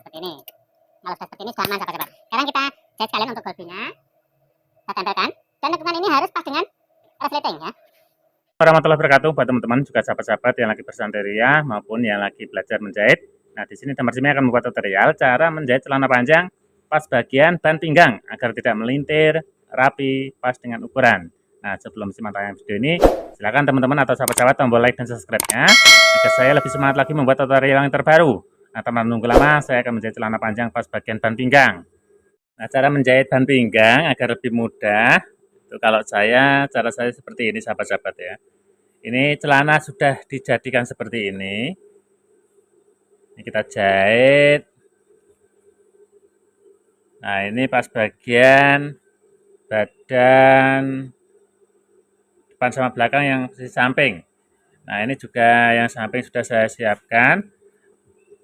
seperti ini. Kalau sudah seperti ini sudah aman sahabat-sahabat. Sekarang kita jahit sekalian untuk golbinya. Kita tempelkan dan lekukan ini harus pas dengan resleting ya. Warahmatullahi wabarakatuh buat teman-teman juga sahabat-sahabat yang lagi bersanteria maupun yang lagi belajar menjahit. Nah, di sini Damar Simi akan membuat tutorial cara menjahit celana panjang pas bagian ban pinggang agar tidak melintir, rapi, pas dengan ukuran. Nah, sebelum simak tayangan video ini, silakan teman-teman atau sahabat-sahabat tombol like dan subscribe-nya agar saya lebih semangat lagi membuat tutorial yang terbaru. Nah, teman menunggu lama, saya akan menjahit celana panjang pas bagian ban pinggang. Nah, cara menjahit ban pinggang agar lebih mudah, itu kalau cara saya seperti ini sahabat-sahabat ya. Ini celana sudah dijadikan seperti ini. Ini kita jahit. Nah, ini pas bagian badan depan sama belakang yang sisi samping. Nah, ini juga yang samping sudah saya siapkan.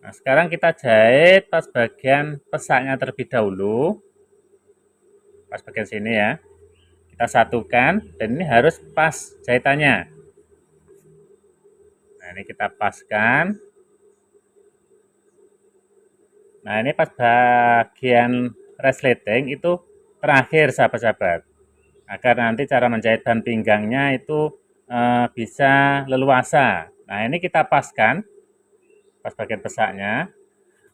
Nah, sekarang kita jahit pas bagian pesaknya terlebih dahulu. Pas bagian sini ya. Kita satukan dan ini harus pas jahitannya. Nah, ini kita paskan. Nah, ini pas bagian resleting itu terakhir sahabat-sahabat. Agar nanti cara menjahit ban pinggangnya itu bisa leluasa. Nah, ini kita paskan pas bagian pesaknya.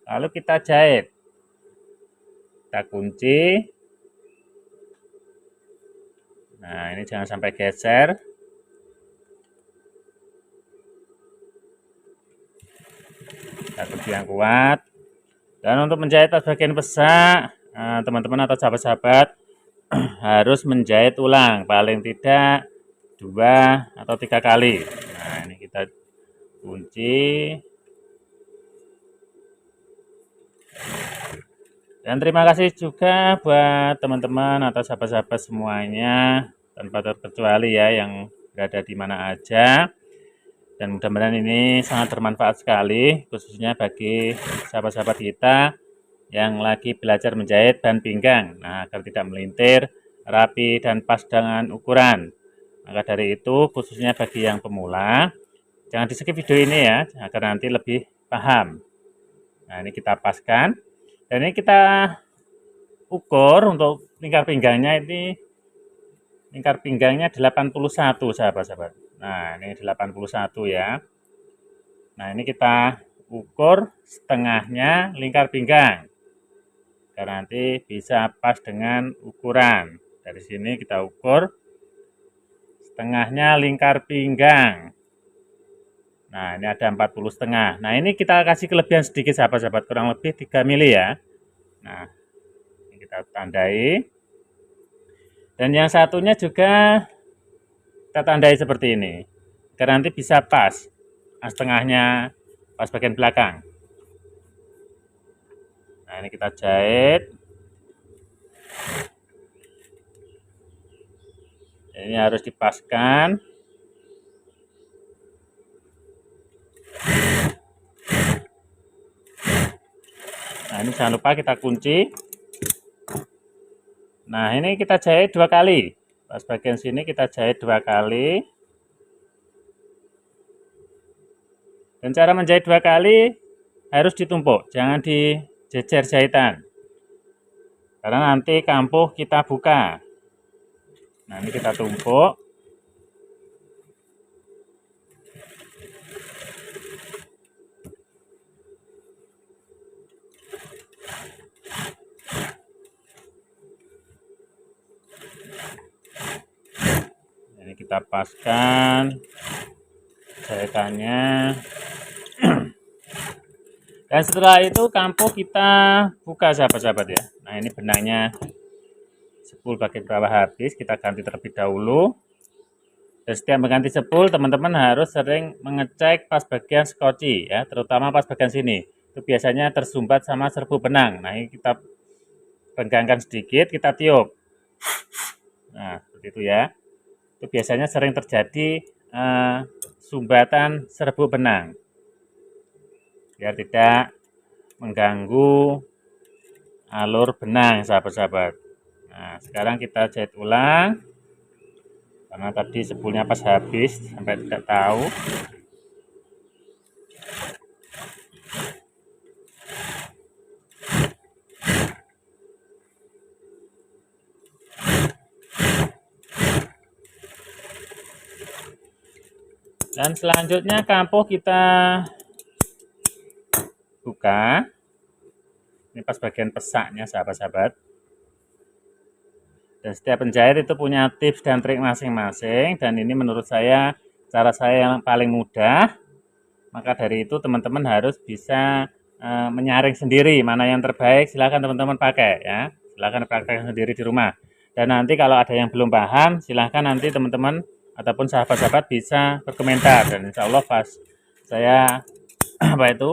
Lalu kita jahit. Kita kunci. Nah, ini jangan sampai geser. Kita kunci yang kuat. Dan untuk menjahit pas bagian pesak, teman-teman atau sahabat-sahabat harus menjahit ulang paling tidak 2 atau 3 kali. Nah, ini kita kunci. Dan terima kasih juga buat teman-teman atau sahabat-sahabat semuanya tanpa terkecuali ya yang berada di mana aja. Dan mudah-mudahan ini sangat bermanfaat sekali khususnya bagi sahabat-sahabat kita yang lagi belajar menjahit ban pinggang. Nah, agar tidak melintir, rapi dan pas dengan ukuran. Maka dari itu khususnya bagi yang pemula, jangan di-skip video ini ya agar nanti lebih paham. Nah, ini kita paskan. Dan ini kita ukur untuk lingkar pinggangnya, ini lingkar pinggangnya 81 sahabat-sahabat. Nah, ini 81 ya. Nah, ini kita ukur setengahnya lingkar pinggang. Karena nanti bisa pas dengan ukuran. Dari sini kita ukur setengahnya lingkar pinggang. Nah, ini ada 40,5. Nah, ini kita kasih kelebihan sedikit sahabat-sahabat, kurang lebih 3 mili ya. Nah, ini kita tandai. Dan yang satunya juga kita tandai seperti ini. Karena nanti bisa pas. Nah, setengahnya pas bagian belakang. Nah, ini kita jahit. Ini harus dipaskan. Nah, ini jangan lupa kita kunci. Nah, ini kita jahit 2 kali. Pas bagian sini kita jahit 2 kali. Dan cara menjahit 2 kali harus ditumpuk, jangan dijejer jahitan. Karena nanti kampuh kita buka. Nah, ini kita tumpuk. Ini kita paskan jahitannya. Dan setelah itu kampuh kita buka sahabat-sahabat ya. Nah, ini benangnya sepul bagian bawah habis, kita ganti terlebih dahulu. Dan setiap mengganti sepul, teman-teman harus sering mengecek pas bagian skoci ya, terutama pas bagian sini. Itu biasanya tersumbat sama serbu benang. Nah, ini kita renggangkan sedikit, kita tiup. Nah, seperti itu ya. Itu biasanya sering terjadi sumbatan serbu benang. Biar tidak mengganggu alur benang sahabat-sahabat. Nah, sekarang kita jahit ulang. Karena tadi sepulnya pas habis sampai tidak tahu. Dan selanjutnya kampuh kita buka. Ini pas bagian pesaknya sahabat-sahabat. Dan setiap penjahit itu punya tips dan trik masing-masing, dan ini menurut saya cara saya yang paling mudah. Maka dari itu teman-teman harus bisa menyaring sendiri mana yang terbaik. Silahkan teman-teman pakai ya, silahkan praktekkan sendiri di rumah. Dan nanti kalau ada yang belum paham, silahkan nanti teman-teman ataupun sahabat-sahabat bisa berkomentar, dan insya Allah pas saya apa itu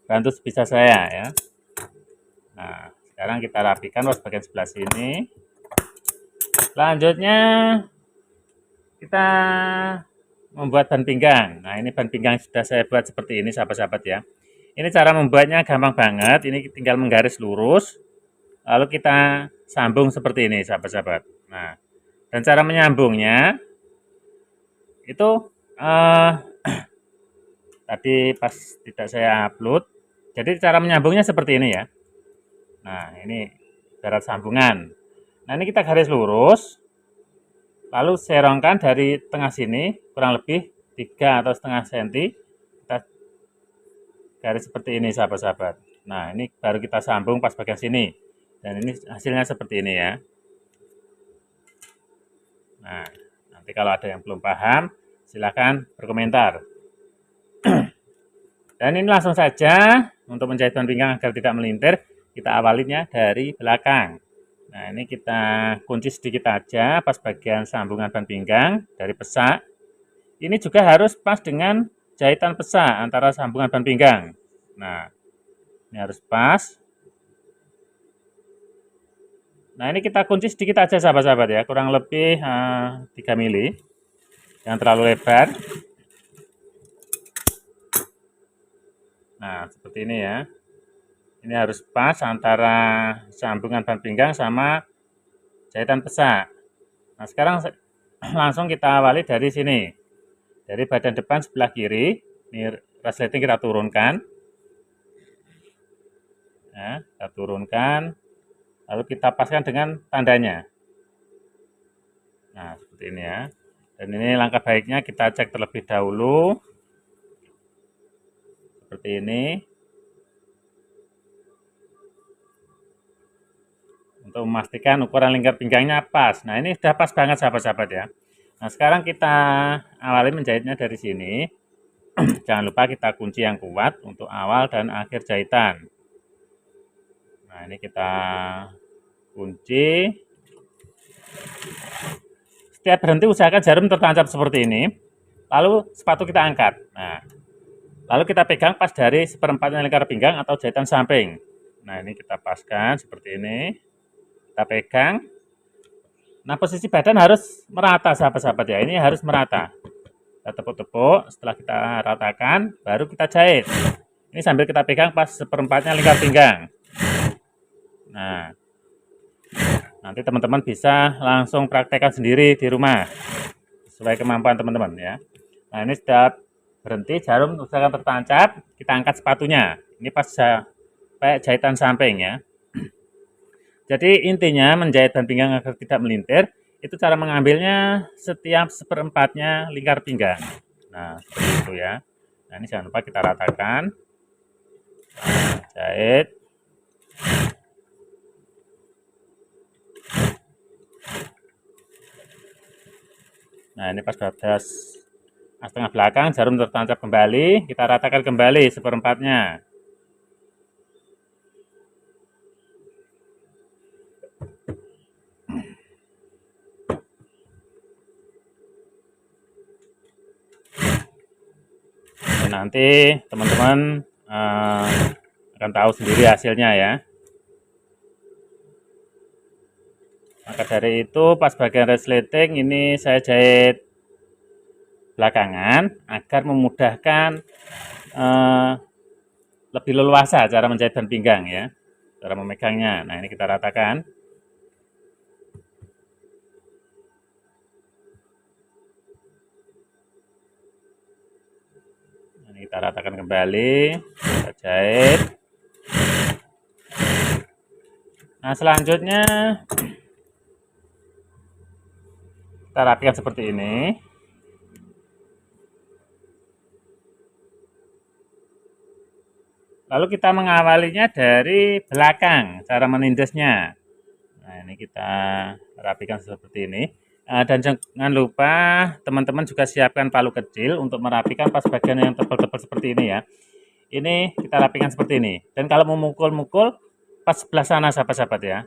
bantu sebisa saya ya. Nah, sekarang kita rapikan pas bagian sebelah sini. Selanjutnya kita membuat ban pinggang. Nah, ini ban pinggang sudah saya buat seperti ini sahabat-sahabat ya. Ini cara membuatnya gampang banget. Ini tinggal menggaris lurus, lalu kita sambung seperti ini sahabat-sahabat. Nah, dan cara menyambungnya itu tadi pas tidak saya upload. Jadi cara menyambungnya seperti ini ya. Nah, ini ibarat sambungan. Nah, ini kita garis lurus, lalu serongkan dari tengah sini kurang lebih 3 atau setengah senti. Kita garis seperti ini sahabat-sahabat. Nah, ini baru kita sambung pas bagian sini. Dan ini hasilnya seperti ini ya. Nah, nanti kalau ada yang belum paham, silakan berkomentar. Dan ini langsung saja untuk menjahit ban pinggang agar tidak melintir, kita awalinya dari belakang. Nah, ini kita kunci sedikit aja pas bagian sambungan ban pinggang dari pesak. Ini juga harus pas dengan jahitan pesak antara sambungan ban pinggang. Nah, ini harus pas. Nah, ini kita kunci sedikit aja sahabat-sahabat ya, kurang lebih 3 mili. Jangan terlalu lebar. Nah, seperti ini ya. Ini harus pas antara sambungan ban pinggang sama jahitan pesak. Nah, sekarang langsung kita awali dari sini. Dari badan depan sebelah kiri, ini resleting kita turunkan. Ya, kita turunkan, lalu kita paskan dengan tandanya. Nah, seperti ini ya. Dan ini langkah baiknya kita cek terlebih dahulu. Seperti ini. Untuk memastikan ukuran lingkar pinggangnya pas. Nah, ini sudah pas banget sahabat-sahabat ya. Nah, sekarang kita awali menjahitnya dari sini. Jangan lupa kita kunci yang kuat untuk awal dan akhir jahitan. Nah, ini kita kunci. Setiap berhenti usahakan jarum tertancap seperti ini. Lalu sepatu kita angkat. Nah, lalu kita pegang pas dari seperempatnya lingkar pinggang atau jahitan samping. Nah, ini kita paskan seperti ini. Kita pegang. Nah, posisi badan harus merata sahabat-sahabat ya. Ini harus merata. Kita tepuk-tepuk, setelah kita ratakan, baru kita jahit. Ini sambil kita pegang pas seperempatnya lingkar pinggang. Nah, nanti teman-teman bisa langsung praktekkan sendiri di rumah. Sesuai kemampuan teman-teman ya. Nah, ini sudah berhenti, jarum usahakan tertancap, kita angkat sepatunya. Ini pas kayak jahitan samping ya. Jadi intinya menjahit ban pinggang agar tidak melintir, itu cara mengambilnya setiap seperempatnya lingkar pinggang. Nah, seperti itu ya. Nah, ini jangan lupa kita ratakan. Jahit. Nah, ini pas batas setengah belakang, jarum tertancap kembali, kita ratakan kembali seperempatnya. Nanti teman-teman akan tahu sendiri hasilnya ya. Maka dari itu pas bagian resleting ini saya jahit belakangan agar memudahkan lebih leluasa cara menjahit ban pinggang ya, cara memegangnya. Nah, ini kita ratakan. Ini kita ratakan kembali, kita jahit. Nah, selanjutnya kita rapikan seperti ini. Lalu kita mengawalinya dari belakang, cara menindasnya. Nah, ini kita rapikan seperti ini. Dan jangan lupa teman-teman juga siapkan palu kecil untuk merapikan pas bagian yang tebal-tebal seperti ini ya. Ini kita rapikan seperti ini. Dan kalau mau mukul-mukul pas sebelah sana sahabat-sahabat ya.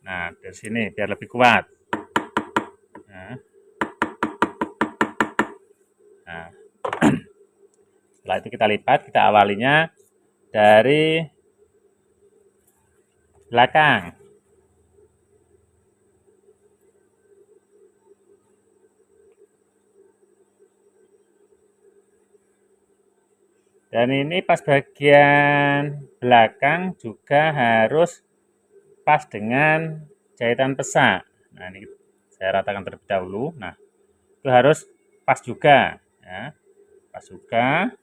Nah, dari sini biar lebih kuat. Nah, nah. Setelah itu kita lipat, kita awalinya dari belakang. Dan ini pas bagian belakang juga harus pas dengan jahitan pesak. Nah, ini saya ratakan terlebih dahulu. Nah, itu harus pas juga ya. Pas juga.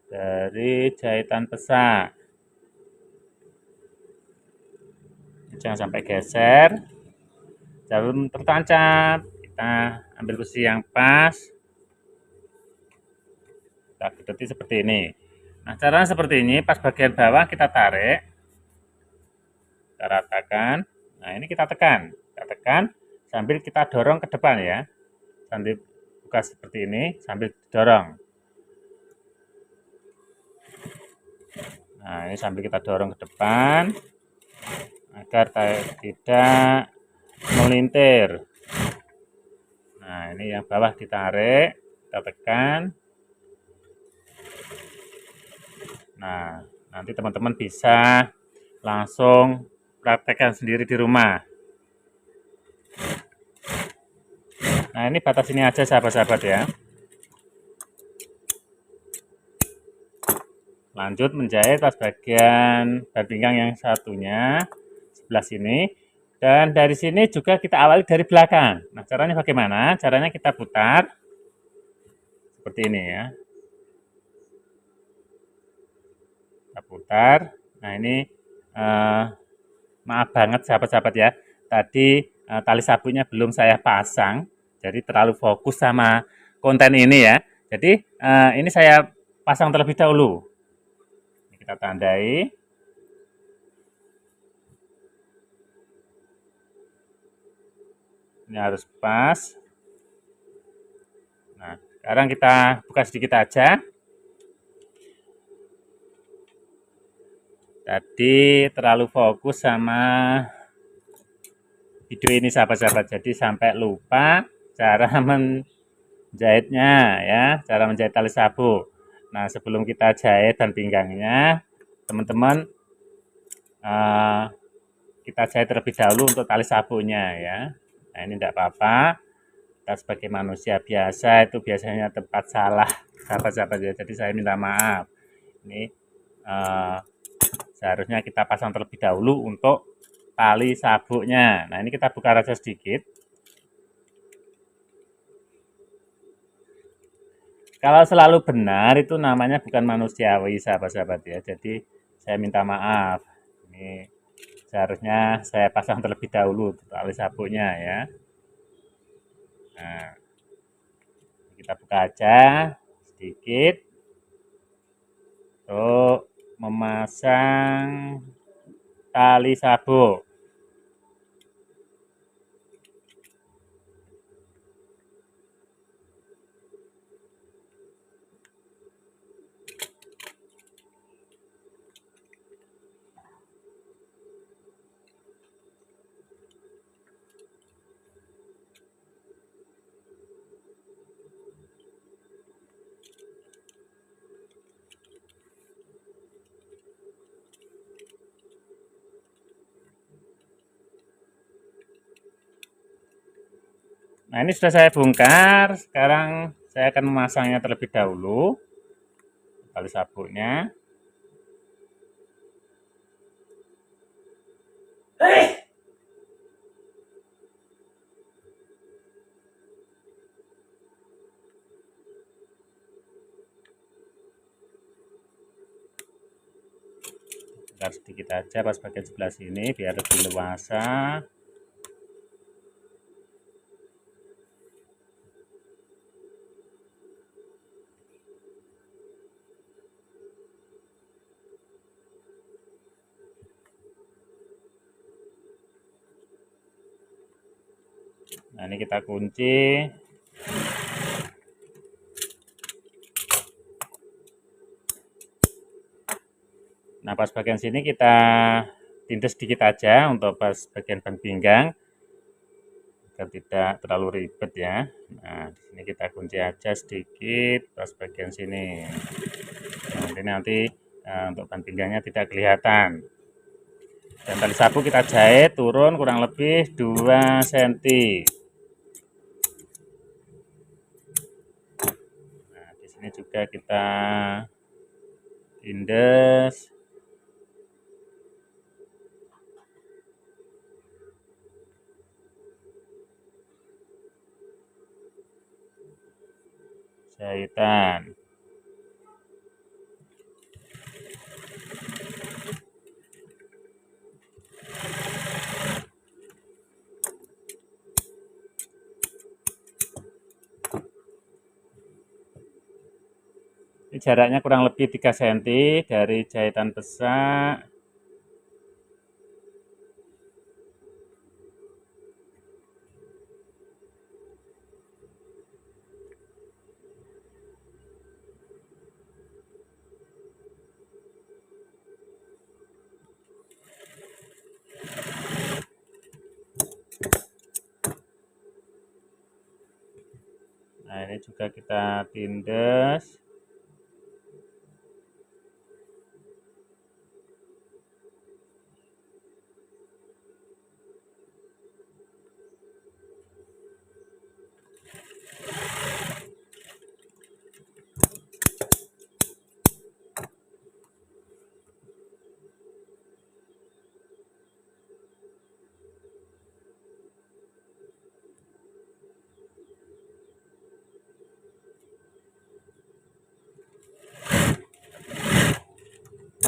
Dari jahitan pesak. Jangan sampai geser. Jangan tertancap. Kita ambil posisi yang pas. Kita gedeti seperti ini. Nah, caranya seperti ini. Pas bagian bawah kita tarik. Kita ratakan. Nah, ini kita tekan. Kita tekan sambil kita dorong ke depan ya. Sambil buka seperti ini, sambil dorong. Nah, ini sambil kita dorong ke depan agar tidak melintir. Nah, ini yang bawah ditarik, kita tekan. Nah, nanti teman-teman bisa langsung praktekkan sendiri di rumah. Nah, ini batas ini aja sahabat-sahabat ya. Lanjut menjahit pas bagian ban pinggang yang satunya sebelah sini. Dan dari sini juga kita awali dari belakang. Nah, caranya bagaimana? Caranya kita putar seperti ini ya. Kita putar. Nah, ini maaf banget sahabat-sahabat ya. Tadi tali sabunnya belum saya pasang, jadi terlalu fokus sama konten ini ya. Jadi ini saya pasang terlebih dahulu. Ini kita tandai. Ini harus pas. Nah, sekarang kita buka sedikit aja. Tadi terlalu fokus sama video ini sahabat-sahabat, jadi sampai lupa cara menjahitnya ya, cara menjahit tali sabuk. Nah, sebelum kita jahit dan pinggangnya, teman-teman kita jahit terlebih dahulu untuk tali sabuknya ya. Nah, ini tidak apa-apa. Kita sebagai manusia biasa itu biasanya tempat salah sahabat-sahabat ya. Jadi saya minta maaf. Ini seharusnya kita pasang terlebih dahulu untuk tali sabuknya. Nah, ini kita buka raja sedikit. Kalau selalu benar itu namanya bukan manusiawi sahabat-sahabat ya. Jadi saya minta maaf. Ini seharusnya saya pasang terlebih dahulu tali sabuknya ya. Nah, kita buka aja sedikit untuk memasang tali sabuk. Nah, ini sudah saya bongkar. Sekarang saya akan memasangnya terlebih dahulu. Tali sabuknya. Bongkar sedikit aja pas bagian sebelah sini biar lebih luasa. Nah, ini kita kunci. Nah, pas bagian sini kita tindas sedikit aja untuk pas bagian ban pinggang agar tidak terlalu ribet ya. Nah, di sini kita kunci aja sedikit pas bagian sini. Nah, nanti untuk ban pinggangnya tidak kelihatan. Dan tali sapu kita jahit turun kurang lebih 2 cm. Nah, di sini juga kita tindas. Jahitan. Ini jaraknya kurang lebih 3 cm dari jahitan pesak. Nah, ini juga kita tindas.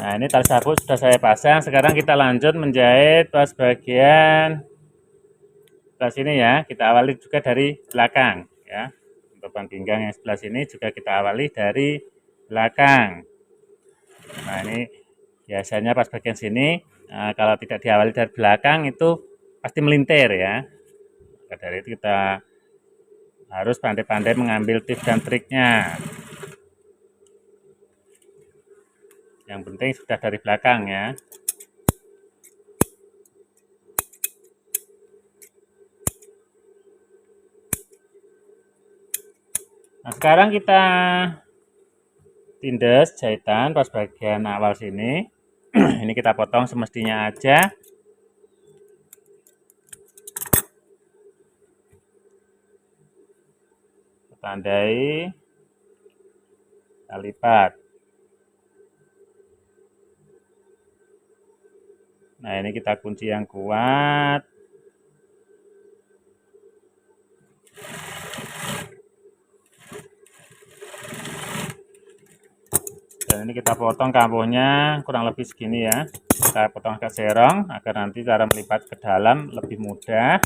Nah, ini tali sapu sudah saya pasang. Sekarang kita lanjut menjahit pas bagian sebelah sini ya. Kita awali juga dari belakang ya. Untuk ban pinggang yang sebelah sini juga kita awali dari belakang. Nah, ini biasanya pas bagian sini kalau tidak diawali dari belakang itu pasti melintir ya. Maka dari itu kita harus pandai-pandai mengambil tips dan triknya. Yang penting sudah dari belakang ya. Nah, sekarang kita tindas jahitan pas bagian awal sini. Ini kita potong semestinya aja. Tandai, kita lipat. Nah, ini kita kunci yang kuat. Dan ini kita potong kampuhnya kurang lebih segini ya. Kita potong agak serong agar nanti cara melipat ke dalam lebih mudah.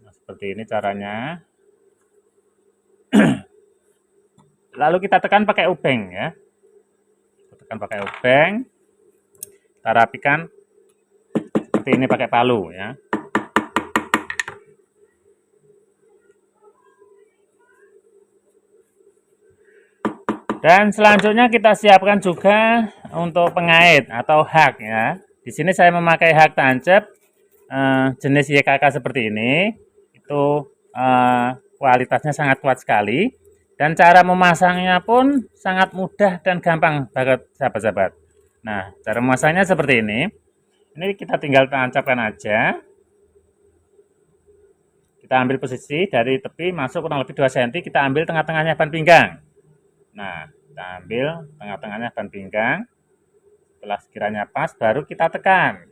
Nah, seperti ini caranya. Lalu kita tekan pakai obeng ya. Kita tekan pakai obeng. Kita rapikan seperti ini pakai palu ya. Dan selanjutnya kita siapkan juga untuk pengait atau hak ya. Di sini saya memakai hak tancap jenis YKK seperti ini. Itu kualitasnya sangat kuat sekali. Dan cara memasangnya pun sangat mudah dan gampang banget sahabat-sahabat. Nah, cara memasangnya seperti ini. Ini kita tinggal tancapkan aja. Kita ambil posisi dari tepi masuk kurang lebih 2 cm. Kita ambil tengah-tengahnya ban pinggang. Nah, kita ambil tengah-tengahnya ban pinggang. Setelah sekiranya pas, baru kita tekan.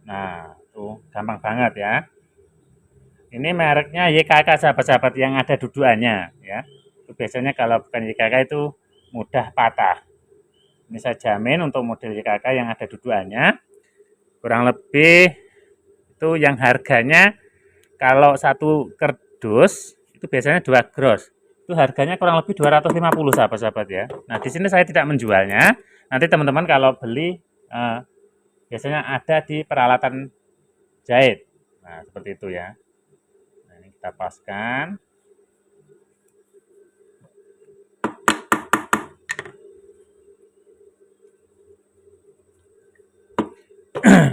Nah, tuh gampang banget ya. Ini mereknya YKK sahabat-sahabat yang ada dudukannya ya. Itu biasanya kalau bukan YKK itu mudah patah. Ini saya jamin untuk model YKK yang ada dudukannya kurang lebih itu yang harganya kalau satu kardus itu biasanya 2 gros. Itu harganya kurang lebih 250 sahabat-sahabat ya. Nah, di sini saya tidak menjualnya. Nanti teman-teman kalau beli biasanya ada di peralatan jahit. Nah, seperti itu ya. Nah, ini kita paskan.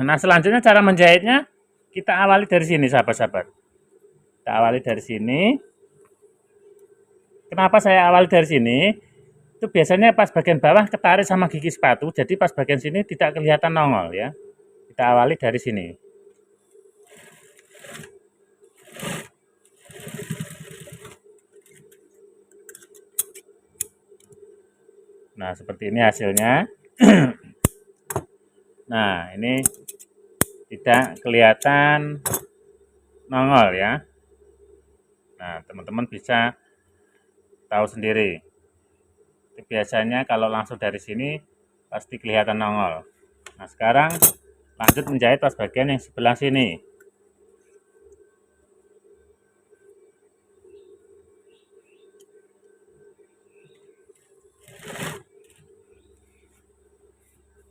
Nah, selanjutnya cara menjahitnya kita awali dari sini, sahabat-sahabat. Kita awali dari sini. Kenapa saya awali dari sini? Itu biasanya pas bagian bawah ketarik sama gigi sepatu, jadi pas bagian sini tidak kelihatan nongol ya. Kita awali dari sini. Nah, seperti ini hasilnya. Nah, ini tidak kelihatan nongol ya. Nah, teman-teman bisa tahu sendiri. Itu biasanya kalau langsung dari sini pasti kelihatan nongol. Nah, sekarang lanjut menjahit pas bagian yang sebelah sini.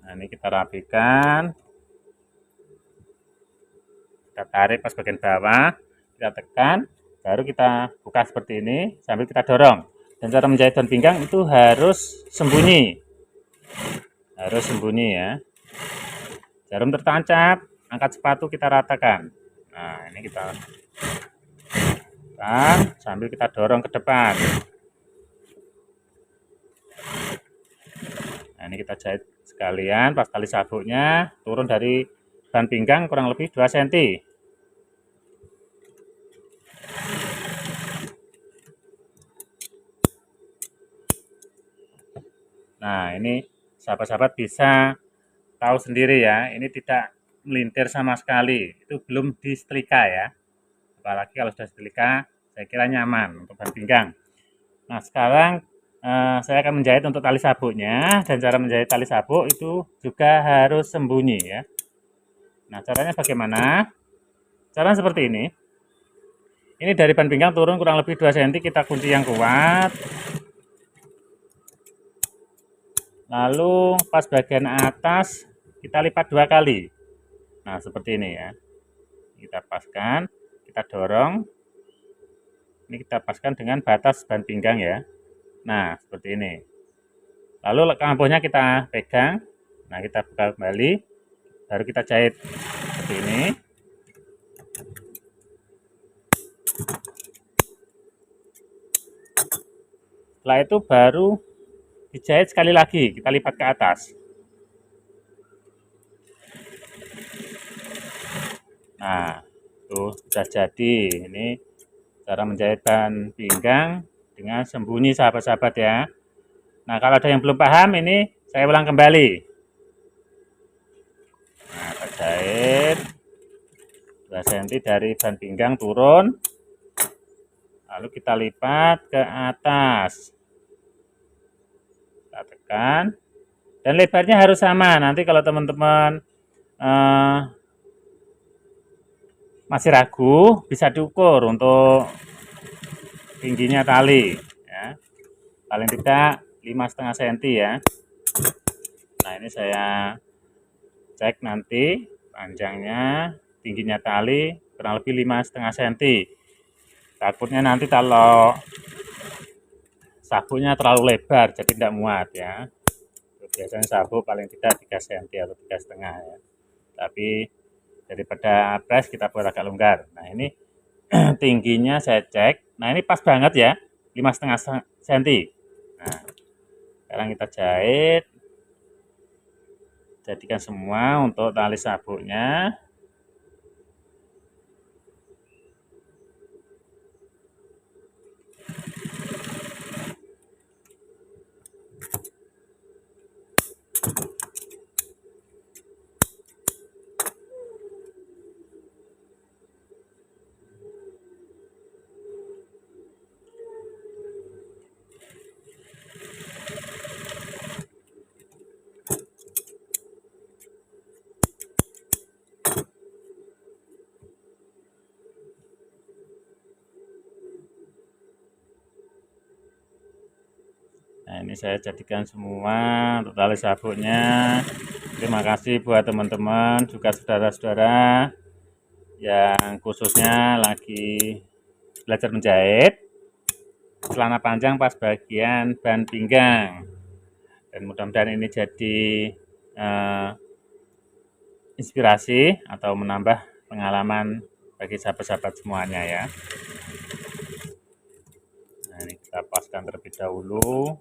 Nah, ini kita rapikan. Kita tarik pas bagian bawah, kita tekan, baru kita buka seperti ini sambil kita dorong. Dan cara menjahit daun pinggang itu harus sembunyi. Harus sembunyi ya. Jarum tertancap, angkat sepatu kita ratakan. Nah, ini kita tekan sambil kita dorong ke depan. Nah, ini kita jahit sekalian pas tali sabuknya turun dari ban pinggang kurang lebih 2 cm. Nah, ini sahabat-sahabat bisa tahu sendiri ya, ini tidak melintir sama sekali. Itu belum disetrika ya. Apalagi kalau sudah setrika, saya kira nyaman untuk ban pinggang. Nah, sekarang saya akan menjahit untuk tali sabuknya, dan cara menjahit tali sabuk itu juga harus sembunyi ya. Nah, caranya bagaimana? Caranya seperti ini. Ini dari ban pinggang turun kurang lebih 2 cm, kita kunci yang kuat. Lalu pas bagian atas kita lipat 2 kali. Nah, seperti ini ya. Kita paskan, kita dorong. Ini kita paskan dengan batas ban pinggang ya. Nah, seperti ini. Lalu kampuhnya kita pegang. Nah, kita buka kembali. Baru kita jahit seperti ini. Setelah itu baru dijahit sekali lagi, kita lipat ke atas. Nah, tuh sudah jadi. Ini cara menjahit ban pinggang dengan sembunyi, sahabat-sahabat ya. Nah, kalau ada yang belum paham, ini saya ulang kembali. Nah, kita jahit 2 cm dari ban pinggang turun. Lalu kita lipat ke atas. Kita tekan. Dan lebarnya harus sama. Nanti kalau teman-teman masih ragu, bisa diukur untuk tingginya tali ya. Paling tidak 5,5 cm ya. Nah, ini saya cek nanti panjangnya, tingginya tali kurang lebih 5,5 cm. Takutnya nanti kalau sabuknya terlalu lebar jadi tidak muat ya. Biasanya sabuk paling tidak 3 cm atau 3,5 ya. Tapi daripada press kita buat agak longgar. Nah, ini tingginya saya cek. Nah, ini pas banget ya, 5,5 cm. Nah, sekarang kita jahit. Jadikan semua untuk tali sabuknya. Nah, ini saya jadikan semua untuk tali sabuknya. Terima kasih buat teman-teman, juga saudara-saudara yang khususnya lagi belajar menjahit celana panjang pas bagian ban pinggang. Dan mudah-mudahan ini jadi inspirasi atau menambah pengalaman bagi sahabat-sahabat semuanya ya. Nah, ini kita paskan terlebih dahulu.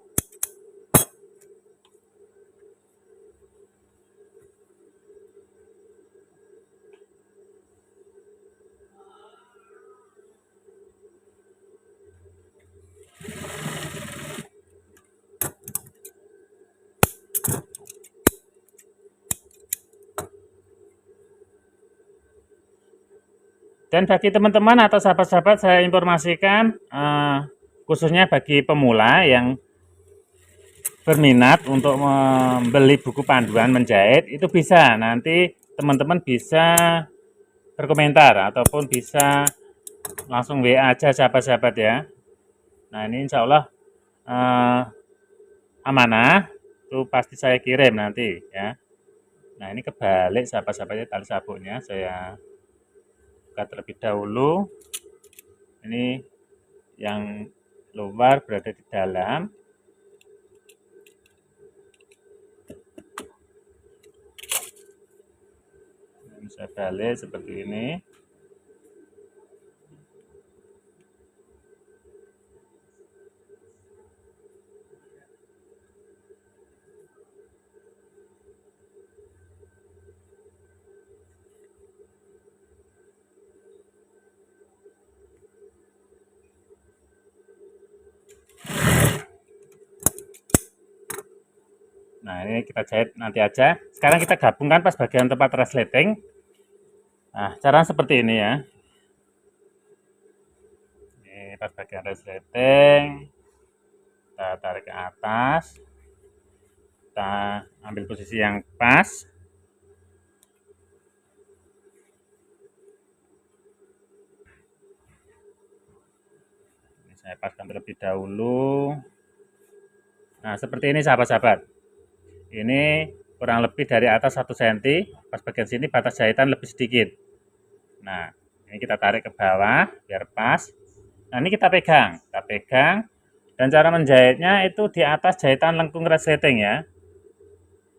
Dan bagi teman-teman atau sahabat-sahabat saya informasikan khususnya bagi pemula yang berminat untuk membeli buku panduan menjahit itu bisa, nanti teman-teman bisa berkomentar ataupun bisa langsung WA aja sahabat-sahabat ya. Nah ini insya Allah amanah itu pasti saya kirim nanti ya. Nah ini kebalik sahabat-sahabatnya tali sabuknya saya buka terlebih dahulu. Ini yang luar berada di dalam. Ini saya balik seperti ini. Nah ini kita jahit nanti aja. Sekarang kita gabungkan pas bagian tempat resleting. Nah cara seperti ini ya. Ini pas bagian resleting. Kita tarik ke atas. Kita ambil posisi yang pas. Ini saya paskan terlebih dahulu. Nah seperti ini sahabat-sahabat. Ini kurang lebih dari atas 1 cm, pas bagian sini batas jahitan lebih sedikit. Nah, ini kita tarik ke bawah biar pas. Nah, ini kita pegang, dan cara menjahitnya itu di atas jahitan lengkung resleting ya.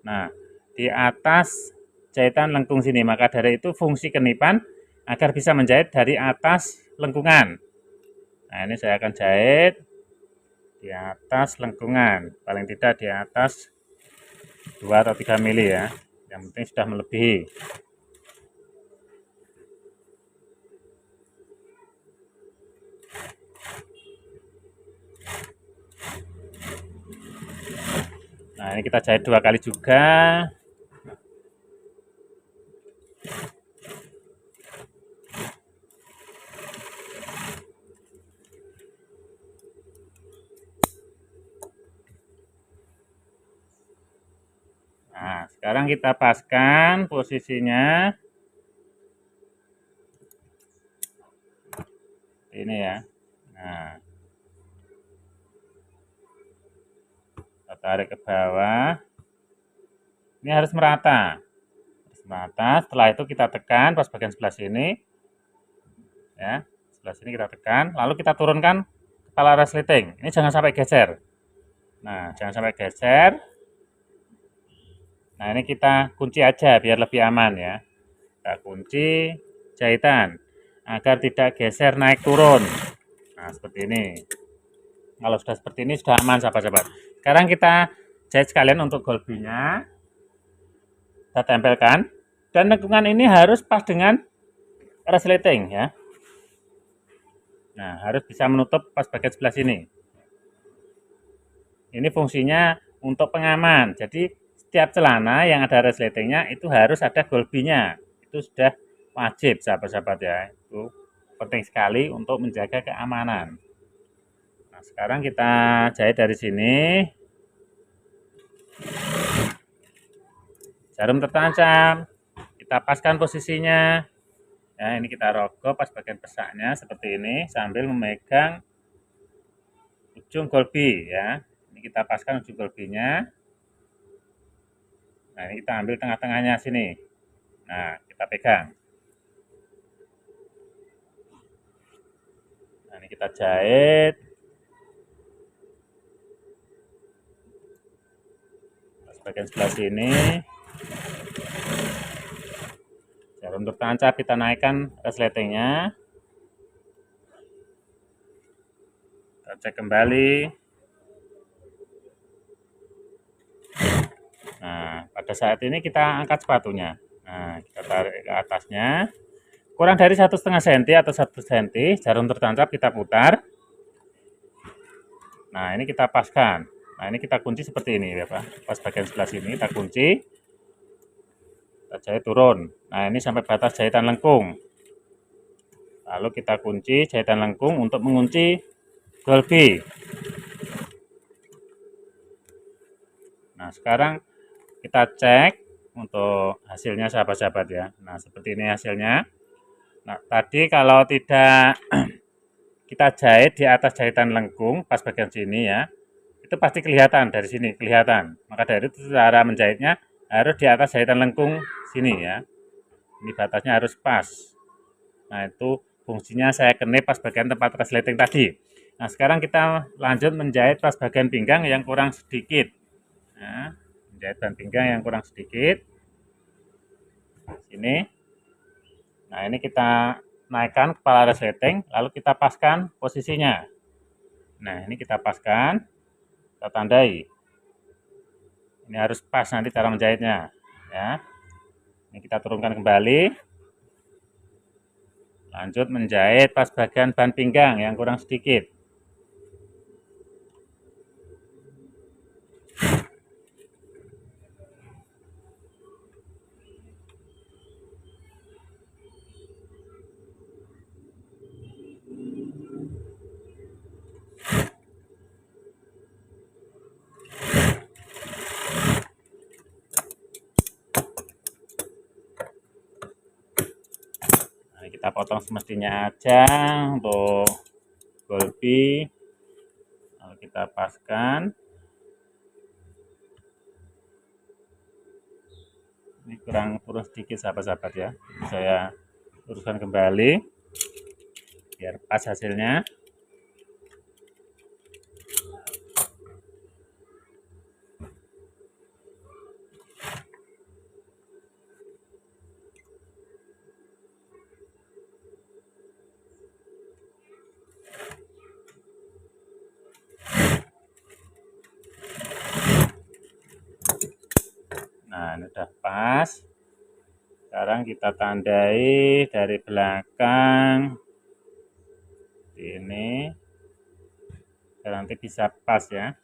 Nah, di atas jahitan lengkung sini, maka dari itu fungsi kenipan agar bisa menjahit dari atas lengkungan. Nah, ini saya akan jahit di atas lengkungan, paling tidak di atas 2 atau 3 mili ya, yang penting sudah melebihi. Nah ini kita jahit 2 kali juga. Nah, sekarang kita paskan posisinya. Ini ya. Nah, kita tarik ke bawah. Ini harus merata. Setelah itu kita tekan pas bagian sebelah sini. Ya, sebelah sini kita tekan. Lalu kita turunkan kepala resleting. Ini jangan sampai geser. Nah, jangan sampai geser. Nah, ini kita kunci aja biar lebih aman ya. Kita kunci jahitan agar tidak geser naik turun. Nah, seperti ini. Kalau sudah seperti ini sudah aman sahabat-sahabat. Sekarang kita jahit sekalian untuk golbinya. Kita tempelkan. Dan lengkungan ini harus pas dengan resleting ya. Nah, harus bisa menutup pas bagian sebelah sini. Ini fungsinya untuk pengaman. Jadi setiap celana yang ada resletingnya itu harus ada golbinya. Itu sudah wajib sahabat-sahabat ya. Itu penting sekali untuk menjaga keamanan. Nah, sekarang kita jahit dari sini. Jarum tertancap. Kita paskan posisinya. Ya, ini kita rogok pas bagian pesaknya seperti ini sambil memegang ujung golbi ya. Ini kita paskan ujung golbinya. Nah, ini kita ambil tengah-tengahnya sini. Nah, kita pegang. kita jahit. Bagian sebelah sini. Jarum tertancap kita naikkan resletingnya. Kita cek kembali. Nah, pada saat ini kita angkat sepatunya. Nah, kita tarik ke atasnya. Kurang dari 1,5 cm atau 1 cm, jarum tertancap kita putar. Nah, ini kita paskan. Nah, ini kita kunci seperti ini ya Pak. Pas bagian sebelah sini kita kunci. Kita jahit turun. Nah, ini sampai batas jahitan lengkung. Lalu kita kunci jahitan lengkung untuk mengunci Dolby. Nah, sekarang kita cek untuk hasilnya sahabat-sahabat ya. Nah, seperti ini hasilnya. Nah, tadi kalau tidak kita jahit di atas jahitan lengkung pas bagian sini ya, itu pasti kelihatan dari sini, kelihatan. Maka dari itu cara menjahitnya harus di atas jahitan lengkung sini ya. Ini batasnya harus pas. Nah, itu fungsinya saya kenip pas bagian tempat resleting tadi. Nah, sekarang kita lanjut menjahit pas bagian pinggang yang kurang sedikit. Nah, menjahit bagian pinggang yang kurang sedikit. Sini. Nah, ini kita naikkan kepala resleting, lalu kita paskan posisinya. Nah, ini kita paskan, kita tandai. Ini harus pas nanti cara menjahitnya. Ya. Ini kita turunkan kembali. Lanjut menjahit pas bagian ban pinggang yang kurang sedikit. Nah, kita potong semestinya aja untuk Dolby. Lalu kita paskan. Ini kurang turun sedikit sahabat-sahabat ya. Saya luruskan kembali biar pas hasilnya. Nah, ini udah pas. Sekarang kita tandai dari belakang. Ini biar nanti bisa pas ya.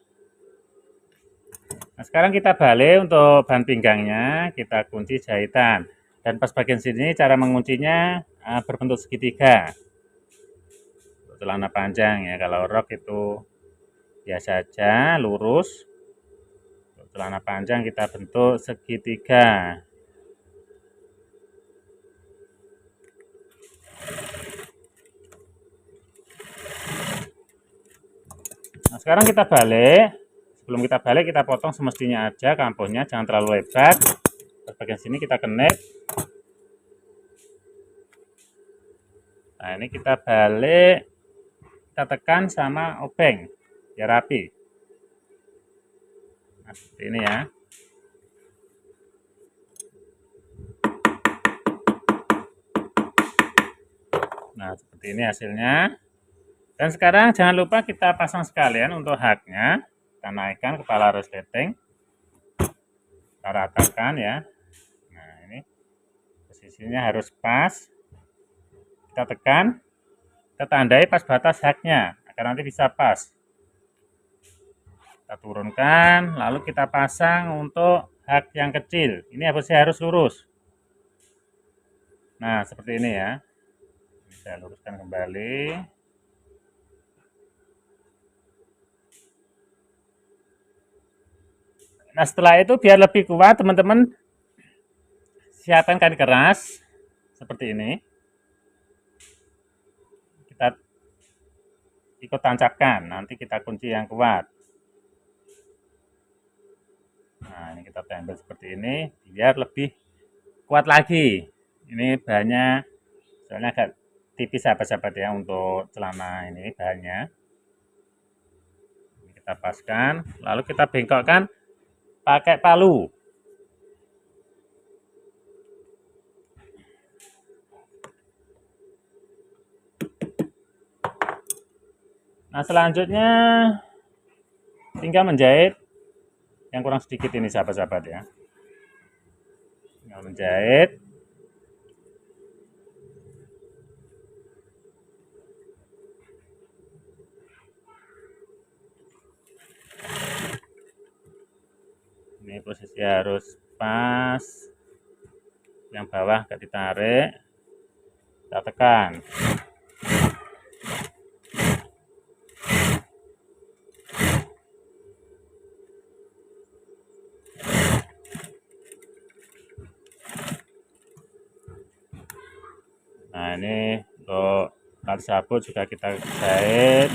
Nah, sekarang kita balik untuk ban pinggangnya, kita kunci jahitan. Dan pas bagian sini cara menguncinya berbentuk segitiga. Untuk celana panjang ya, kalau rok itu biasa aja, lurus. Untuk celana panjang kita bentuk segitiga. Nah, sekarang kita balik. Sebelum kita balik, kita potong semestinya aja kampuhnya, jangan terlalu lebar. Terus bagian sini kita kenip. Nah, ini kita balik, kita tekan sama obeng, biar rapi. Nah, seperti ini ya. Nah, seperti ini hasilnya. Dan sekarang jangan lupa kita pasang sekalian untuk haknya. Kita naikkan kepala resleting. Kita ratakan ya. Nah, ini posisinya harus pas. Kita tekan, kita tandai pas batas haknya, agar nanti bisa pas. Kita turunkan, lalu kita pasang untuk hak yang kecil. Ini harus lurus. Nah, seperti ini ya. Saya luruskan kembali. Nah, setelah itu biar lebih kuat, teman-teman siapkan kain keras seperti ini. Kita ikut tancapkan, nanti kita kunci yang kuat. Nah, ini kita tempel seperti ini biar lebih kuat lagi. Ini bahannya soalnya agak tipis sahabat-sahabat ya untuk celana ini bahannya. Kita paskan, lalu kita bengkokkan pakai palu. Nah, selanjutnya tinggal menjahit yang kurang sedikit ini sahabat-sahabat ya. Tinggal menjahit. Ini posisi harus pas. Yang bawah gak ditarik. Kita tekan. Nah, ini untuk tali sabut juga kita jahit.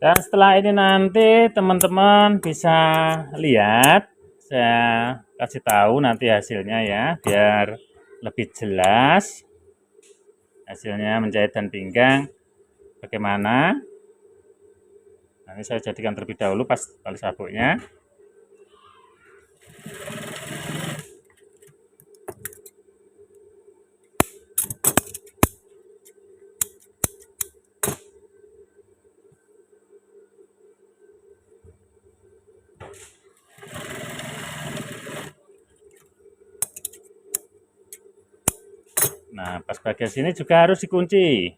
Dan setelah ini nanti teman-teman bisa lihat, saya kasih tahu nanti hasilnya ya, biar lebih jelas hasilnya menjahit dan pinggang bagaimana. Nah, ini saya jadikan terlebih dahulu pas tali sabuknya. Nah, pas bagian sini juga harus dikunci.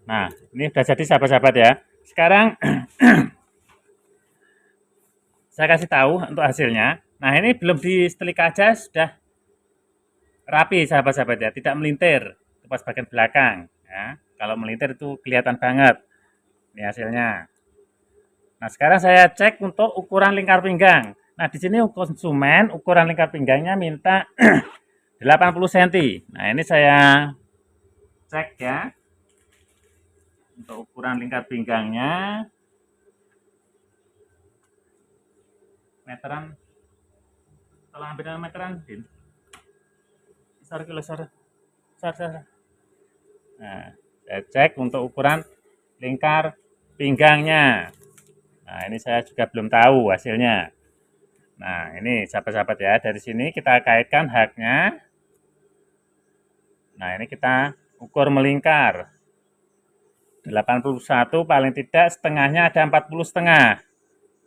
Nah, ini sudah jadi sahabat-sahabat ya. Sekarang saya kasih tahu untuk hasilnya. Nah, ini belum disetrika aja sudah rapi sahabat-sahabat ya, tidak melintir. Itu pas bagian belakang ya. Kalau melintir itu kelihatan banget. Ini hasilnya. Nah, sekarang saya cek untuk ukuran lingkar pinggang. Nah, di sini konsumen ukuran lingkar pinggangnya minta 80 cm. Nah, ini saya cek ya. Untuk ukuran lingkar pinggangnya meteran, kalau ambil meteran, Din. Besar. Nah, saya cek untuk ukuran lingkar pinggangnya. Nah, ini saya juga belum tahu hasilnya. Nah, ini sahabat-sahabat ya, dari sini kita kaitkan haknya. Nah, ini kita ukur melingkar. 81 paling tidak setengahnya ada 40 setengah.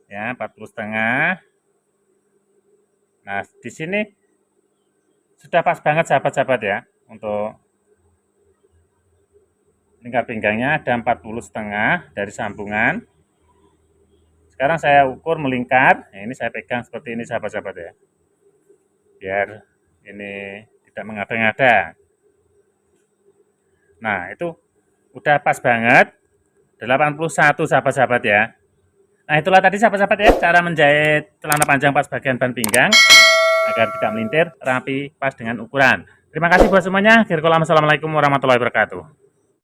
Ya, 40 setengah. Nah, di sini sudah pas banget sahabat-sahabat ya. Untuk lingkar pinggangnya ada 40 setengah dari sambungan. Sekarang saya ukur melingkar. Nah, ini saya pegang seperti ini sahabat-sahabat ya. Biar ini tidak mengada-ngada. Nah, itu udah pas banget 81 sahabat-sahabat ya. Nah, itulah tadi sahabat-sahabat ya, cara menjahit celana panjang pas bagian ban pinggang agar tidak melintir, rapi, pas dengan ukuran. Terima kasih buat semuanya. Assalamualaikum warahmatullahi wabarakatuh.